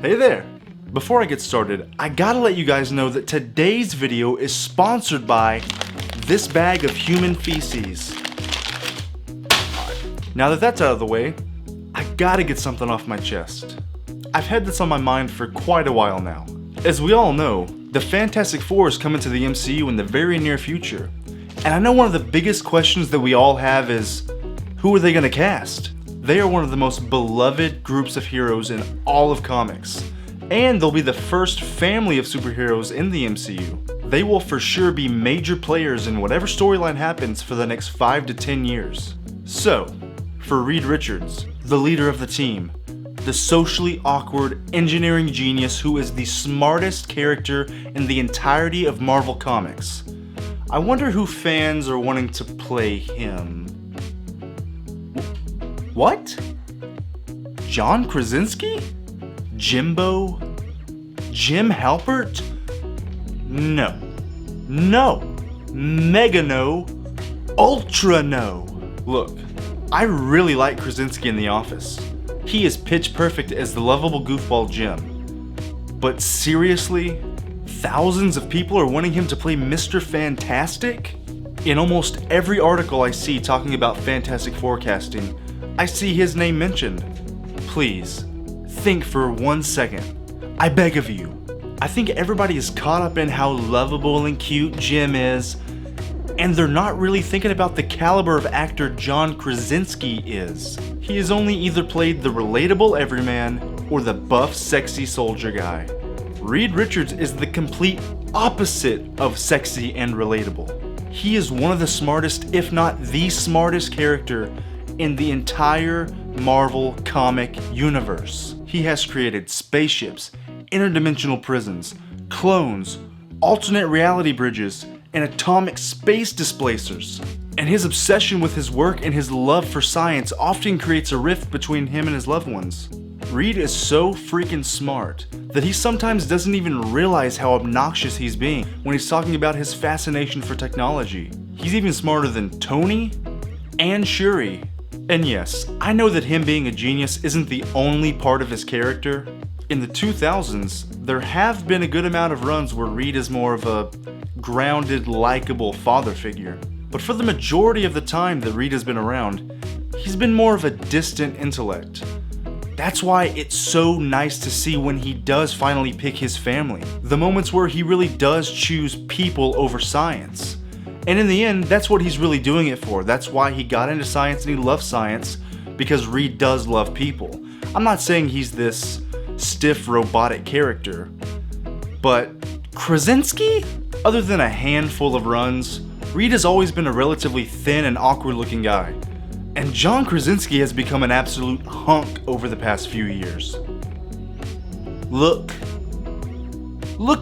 Hey there! Before I get started, I gotta let you guys know that today's video is sponsored by this bag of human feces. Now that that's out of the way, I gotta get something off my chest. I've had this on my mind for quite a while now. As we all know, the Fantastic Four is coming to the MCU in the very near future. And I know one of the biggest questions that we all have is, who are they gonna cast? They are one of the most beloved groups of heroes in all of comics. And they'll be the first family of superheroes in the MCU. They will for sure be major players in whatever storyline happens for the next 5 to 10 years. So, for Reed Richards, the leader of the team, the socially awkward engineering genius who is the smartest character in the entirety of Marvel Comics, I wonder who fans are wanting to play him. What? John Krasinski? Jimbo? Jim Halpert? No. No. Mega no. Ultra no. Look, I really like Krasinski in The Office. He is pitch perfect as the lovable goofball Jim. But seriously? Thousands of people are wanting him to play Mr. Fantastic? In almost every article I see talking about Fantastic Four casting, I see his name mentioned. Please, think for 1 second. I beg of you. I think everybody is caught up in how lovable and cute Jim is, and they're not really thinking about the caliber of actor John Krasinski is. He has only either played the relatable everyman or the buff, sexy soldier guy. Reed Richards is the complete opposite of sexy and relatable. He is one of the smartest, if not the smartest character in the entire Marvel comic universe. He has created spaceships, interdimensional prisons, clones, alternate reality bridges, and atomic space displacers. And his obsession with his work and his love for science often creates a rift between him and his loved ones. Reed is so freaking smart that he sometimes doesn't even realize how obnoxious he's being when he's talking about his fascination for technology. He's even smarter than Tony and Shuri. And yes, I know that him being a genius isn't the only part of his character. In the 2000s, there have been a good amount of runs where Reed is more of a grounded, likable father figure. But for the majority of the time that Reed has been around, he's been more of a distant intellect. That's why it's so nice to see when he does finally pick his family. The moments where he really does choose people over science. And in the end, that's what he's really doing it for. That's why he got into science and he loves science, because Reed does love people. I'm not saying he's this stiff robotic character, but Krasinski? Other than a handful of runs, Reed has always been a relatively thin and awkward looking guy. And John Krasinski has become an absolute hunk over the past few years. Look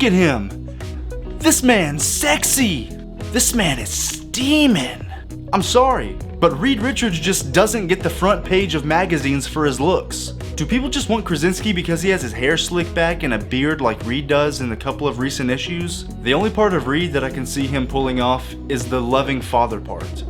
at him. This man's sexy. This man is steaming. I'm sorry, but Reed Richards just doesn't get the front page of magazines for his looks. Do people just want Krasinski because he has his hair slicked back and a beard like Reed does in a couple of recent issues? The only part of Reed that I can see him pulling off is the loving father part.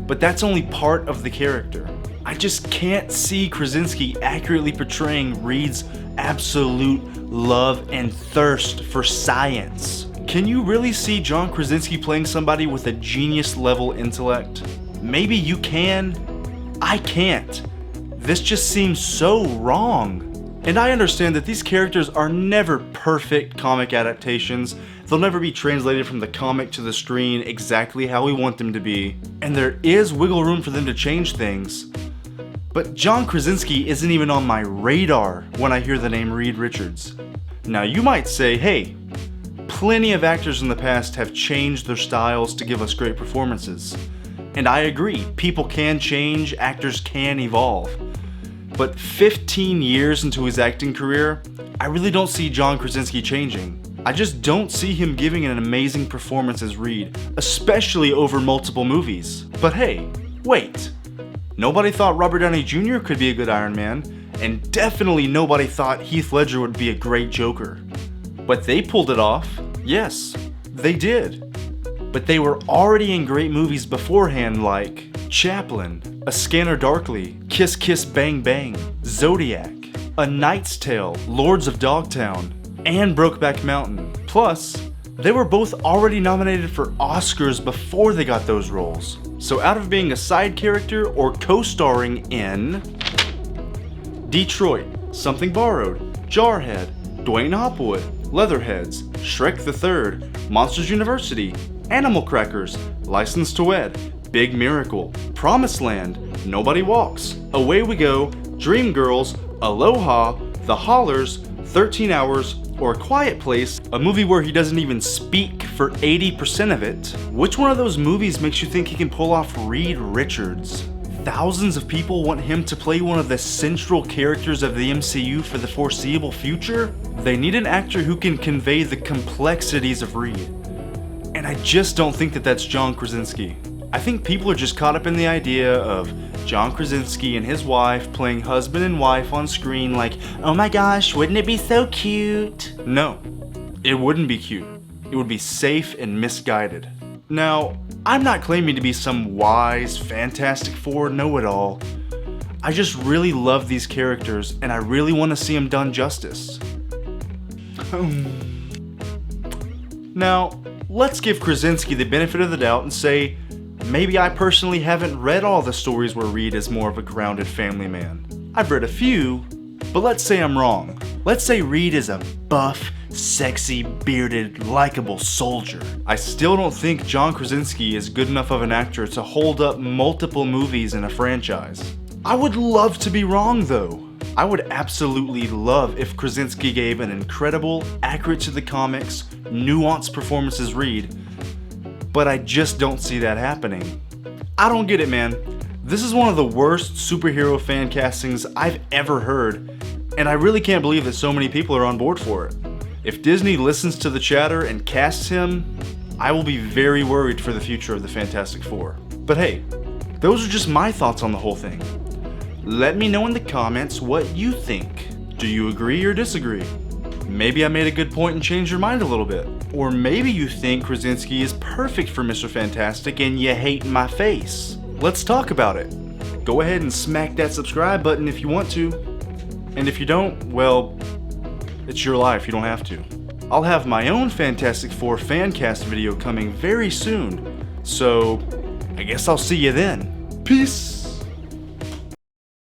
But that's only part of the character. I just can't see Krasinski accurately portraying Reed's absolute love and thirst for science. Can you really see John Krasinski playing somebody with a genius level intellect? Maybe you can. I can't. This just seems so wrong. And I understand that these characters are never perfect comic adaptations. They'll never be translated from the comic to the screen exactly how we want them to be. And there is wiggle room for them to change things. But John Krasinski isn't even on my radar when I hear the name Reed Richards. Now you might say, hey, plenty of actors in the past have changed their styles to give us great performances. And I agree, people can change, actors can evolve. But 15 years into his acting career, I really don't see John Krasinski changing. I just don't see him giving an amazing performance as Reed, especially over multiple movies. But hey, wait. Nobody thought Robert Downey Jr. could be a good Iron Man, and definitely nobody thought Heath Ledger would be a great Joker. But they pulled it off. Yes, they did. But they were already in great movies beforehand like Chaplin, A Scanner Darkly, Kiss Kiss Bang Bang, Zodiac, A Knight's Tale, Lords of Dogtown, and Brokeback Mountain. Plus, they were both already nominated for Oscars before they got those roles. So out of being a side character or co-starring in Detroit, Something Borrowed, Jarhead, Dwayne Hopwood, Leatherheads, Shrek the Third, Monsters University, Animal Crackers, License to Wed, Big Miracle, Promised Land, Nobody Walks, Away We Go, Dreamgirls, Aloha, The Hollers, 13 Hours, or A Quiet Place, a movie where he doesn't even speak for 80% of it. Which one of those movies makes you think he can pull off Reed Richards? Thousands of people want him to play one of the central characters of the MCU for the foreseeable future? They need an actor who can convey the complexities of Reed. And I just don't think that that's John Krasinski. I think people are just caught up in the idea of John Krasinski and his wife playing husband and wife on screen like, oh my gosh, wouldn't it be so cute? No, it wouldn't be cute. It would be safe and misguided. Now, I'm not claiming to be some wise Fantastic Four know-it-all. I just really love these characters and I really want to see them done justice. Now, let's give Krasinski the benefit of the doubt and say, maybe I personally haven't read all the stories where Reed is more of a grounded family man. I've read a few, but let's say I'm wrong. Let's say Reed is a buff, sexy, bearded, likable soldier. I still don't think John Krasinski is good enough of an actor to hold up multiple movies in a franchise. I would love to be wrong though. I would absolutely love if Krasinski gave an incredible, accurate to the comics, nuanced performance as Reed, but I just don't see that happening. I don't get it, man. This is one of the worst superhero fan castings I've ever heard, and I really can't believe that so many people are on board for it. If Disney listens to the chatter and casts him, I will be very worried for the future of the Fantastic Four. But hey, those are just my thoughts on the whole thing. Let me know in the comments what you think. Do you agree or disagree? Maybe I made a good point and changed your mind a little bit. Or maybe you think Krasinski is perfect for Mr. Fantastic and you hate my face. Let's talk about it. Go ahead and smack that subscribe button if you want to. And if you don't, well, it's your life, you don't have to. I'll have my own Fantastic Four fan cast video coming very soon. So, I guess I'll see you then. Peace!